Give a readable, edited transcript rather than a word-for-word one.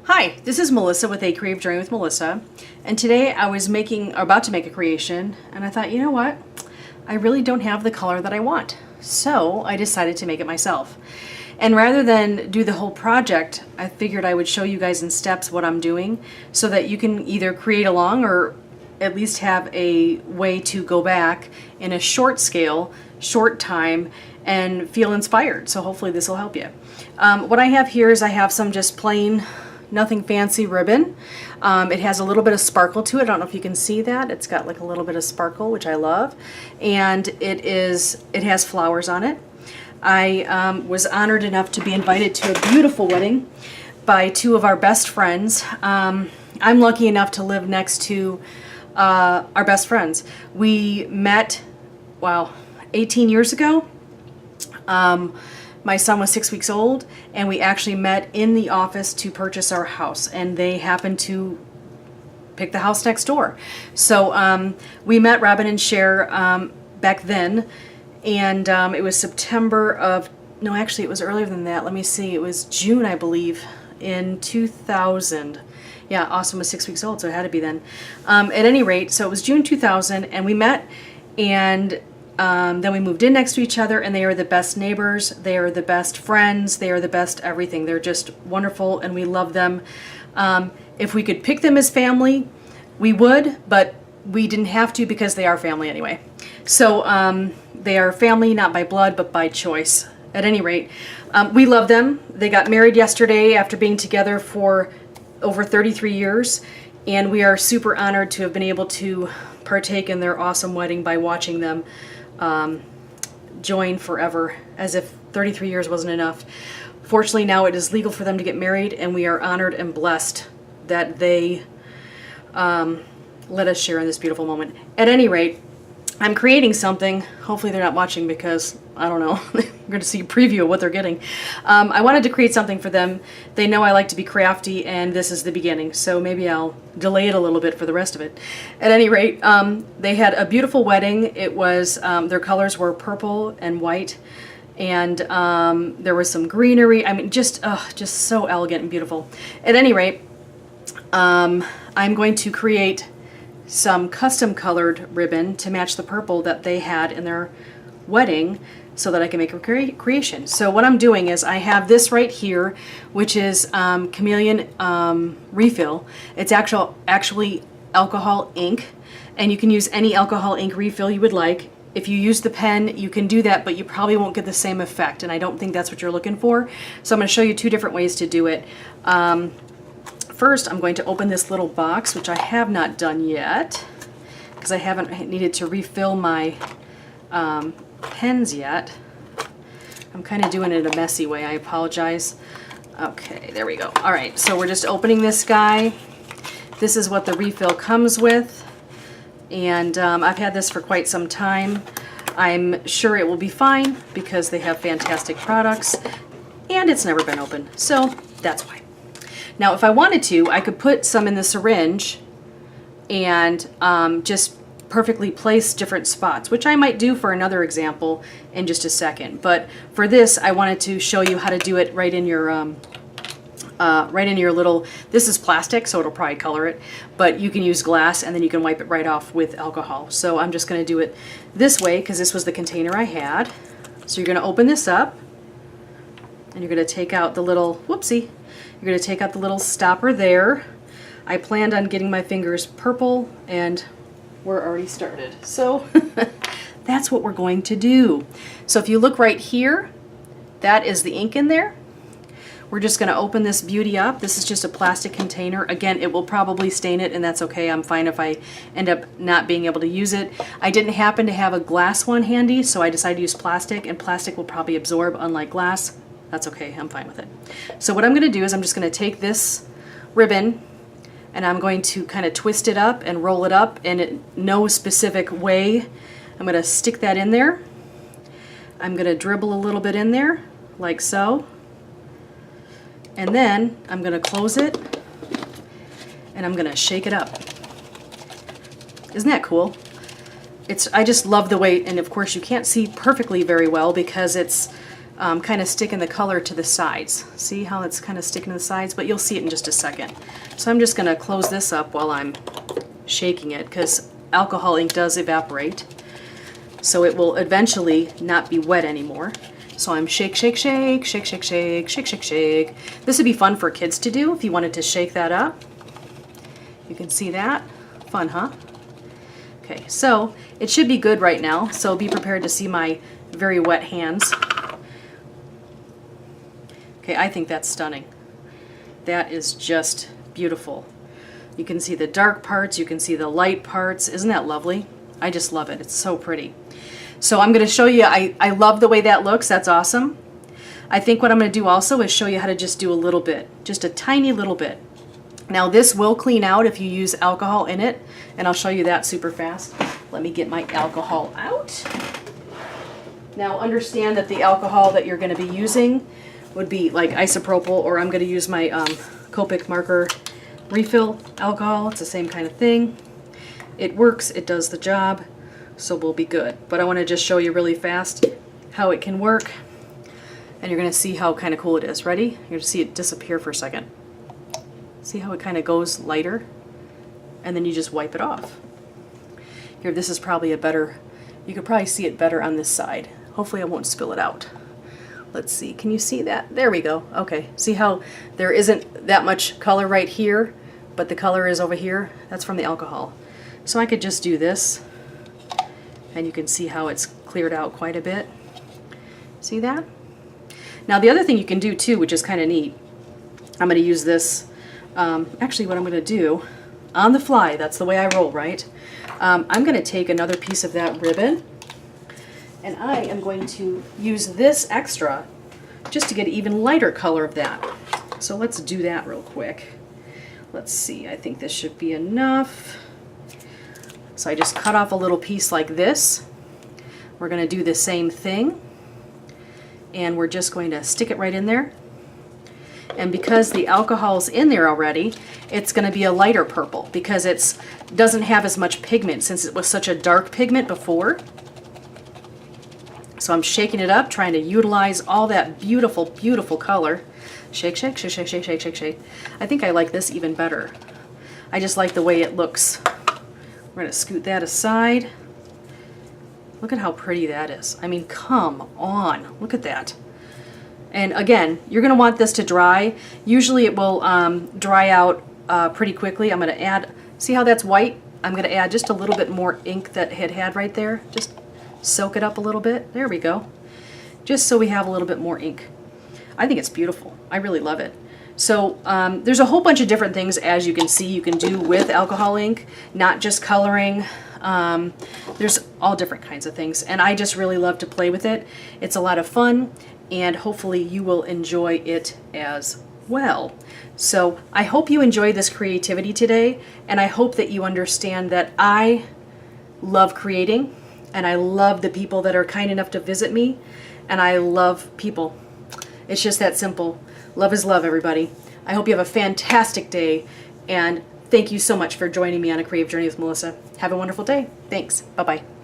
Hi, this is Melissa with A Creative Journey with Melissa, and today I was about to make a creation, and I thought, you know what? I really don't have the color that I want, so I decided to make it myself. And rather than do the whole project, I figured I would show you guys in steps what I'm doing so that you can either create along or at least have a way to go back in a short scale, short time, and feel inspired. So hopefully this will help you. What I have here is I have some just plain, nothing fancy ribbon. It has a little bit of sparkle to it. I don't know if you can see that. It's got like a little bit of sparkle, which I love. And it has flowers on it. I was honored enough to be invited to a beautiful wedding by two of our best friends. I'm lucky enough to live next to our best friends. We met, wow, 18 years ago. My son was 6 weeks old, and we actually met in the office to purchase our house, and they happened to pick the house next door. So we met Robin and Cher back then, and it was September of, no, actually it was earlier than that. Let me see, it was June, I believe, in 2000. Yeah, Austin was 6 weeks old, so it had to be then. At any rate, so it was June 2000, and we met, and then we moved in next to each other, and they are the best neighbors, they are the best friends, they are the best everything. They're just wonderful, and we love them. If we could pick them as family, we would, but we didn't have to because they are family anyway. So they are family not by blood, but by choice. At any rate, we love them. They got married yesterday after being together for over 33 years, and we are super honored to have been able to partake in their awesome wedding by watching them join forever, as if 33 years wasn't enough. Fortunately, now it is legal for them to get married, and we are honored and blessed that they let us share in this beautiful moment. At any rate, I'm creating something. Hopefully they're not watching because, I don't know, we're going to see a preview of what they're getting. I wanted to create something for them. They know I like to be crafty, and this is the beginning, so maybe I'll delay it a little bit for the rest of it. At any rate, they had a beautiful wedding. It was, their colors were purple and white, and there was some greenery. I mean, just so elegant and beautiful. At any rate, I'm going to create some custom colored ribbon to match the purple that they had in their wedding so that I can make a creation. So what I'm doing is I have this right here, which is chameleon refill. It's actually alcohol ink, and you can use any alcohol ink refill you would like. If you use the pen, you can do that, but you probably won't get the same effect, and I don't think that's what you're looking for. So I'm going to show you two different ways to do it. First, I'm going to open this little box, which I have not done yet, because I haven't needed to refill my pens yet. I'm kind of doing it a messy way, I apologize. Okay, there we go. All right, so we're just opening this guy. This is what the refill comes with, and I've had this for quite some time. I'm sure it will be fine because they have fantastic products, and it's never been opened, so that's why. Now, if I wanted to, I could put some in the syringe and just perfectly place different spots, which I might do for another example in just a second. But for this, I wanted to show you how to do it right in your little, this is plastic, so it'll probably color it, but you can use glass and then you can wipe it right off with alcohol. So I'm just going to do it this way because this was the container I had. So you're going to open this up, and you're going to take out the little, whoopsie, you're going to take out the little stopper there. I planned on getting my fingers purple, and we're already started. So that's what we're going to do. So if you look right here, that is the ink in there. We're just going to open this beauty up. This is just a plastic container. Again, it will probably stain it, and that's okay. I'm fine if I end up not being able to use it. I didn't happen to have a glass one handy, so I decided to use plastic, and plastic will probably absorb, unlike glass. That's okay, I'm fine with it. So what I'm going to do is I'm just going to take this ribbon, and I'm going to kind of twist it up and roll it up in no specific way. I'm going to stick that in there. I'm going to dribble a little bit in there, like so. And then I'm going to close it, and I'm going to shake it up. Isn't that cool? I just love the way, and of course you can't see perfectly very well because it's kind of sticking the color to the sides. See how it's kind of sticking to the sides? But you'll see it in just a second. So I'm just going to close this up while I'm shaking it, because alcohol ink does evaporate. So it will eventually not be wet anymore. So I'm shake, shake, shake, shake, shake, shake, shake, shake, shake. This would be fun for kids to do if you wanted to shake that up. You can see that. Fun, huh? Okay, so it should be good right now. So be prepared to see my very wet hands. Okay, I think that's stunning. That is just beautiful. You can see the dark parts, you can see the light parts. Isn't that lovely? I just love it. It's so pretty. So I'm going to show you, I love the way that looks. That's awesome. I think what I'm going to do also is show you how to just do a little bit, just a tiny little bit. Now this will clean out if you use alcohol in it, and I'll show you that super fast. Let me get my alcohol out. Now understand that the alcohol that you're going to be using would be like isopropyl, or I'm going to use my Copic marker refill alcohol. It's the same kind of thing. It works, it does the job, so we'll be good. But I want to just show you really fast how it can work, and you're going to see how kind of cool it is. Ready? You're going to see it disappear for a second. See how it kind of goes lighter, and then you just wipe it off. Here, this is probably a better, you could probably see it better on this side. Hopefully I won't spill it out. Let's see, can you see that? There we go. Okay, see how there isn't that much color right here, but the color is over here? That's from the alcohol. So I could just do this, and you can see how it's cleared out quite a bit. See that? Now the other thing you can do too, which is kind of neat, I'm going to use this, actually what I'm going to do, on the fly, that's the way I roll, right? I'm going to take another piece of that ribbon, and I am going to use this extra just to get an even lighter color of that. So let's do that real quick. Let's see, I think this should be enough. So I just cut off a little piece like this. We're going to do the same thing, and we're just going to stick it right in there. And because the alcohol's in there already, it's going to be a lighter purple because it doesn't have as much pigment since it was such a dark pigment before. So I'm shaking it up, trying to utilize all that beautiful, beautiful color. Shake, shake, shake, shake, shake, shake, shake, shake. I think I like this even better. I just like the way it looks. We're going to scoot that aside. Look at how pretty that is. I mean, come on. Look at that. And again, you're going to want this to dry. Usually it will dry out pretty quickly. I'm going to add, see how that's white? I'm going to add just a little bit more ink that it had right there. Just soak it up a little bit. There we go. Just so we have a little bit more ink. I think it's beautiful. I really love it. So there's a whole bunch of different things, as you can see, you can do with alcohol ink, not just coloring. There's all different kinds of things, and I just really love to play with it. It's a lot of fun, and hopefully you will enjoy it as well. So I hope you enjoy this creativity today, and I hope that you understand that I love creating, and I love the people that are kind enough to visit me, and I love people. It's just that simple. Love is love, everybody. I hope you have a fantastic day, and thank you so much for joining me on A Creative Journey with Melissa. Have a wonderful day. Thanks. Bye-bye.